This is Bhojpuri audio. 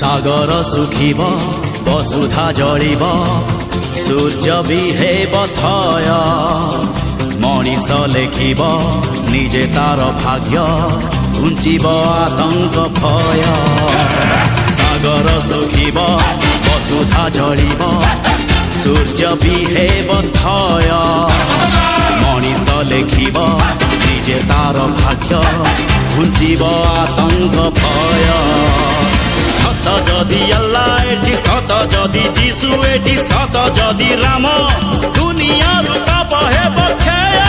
सागर सुखिब बसुधा जलिब सूर्य भी हेब थय मनीष लेखिब निजे तार भाग्य घुंचिब आतंक भय सागर सुखिब बसुधा जलिब सूर्य भी हेब थय मनीष लेखिब निजे तार भाग्य घुंचिब आतंक भय सत जदि अल्लाह एठी सत जदि जीशु एठी सत जदि राम दुनिया रुका बहे बक्षय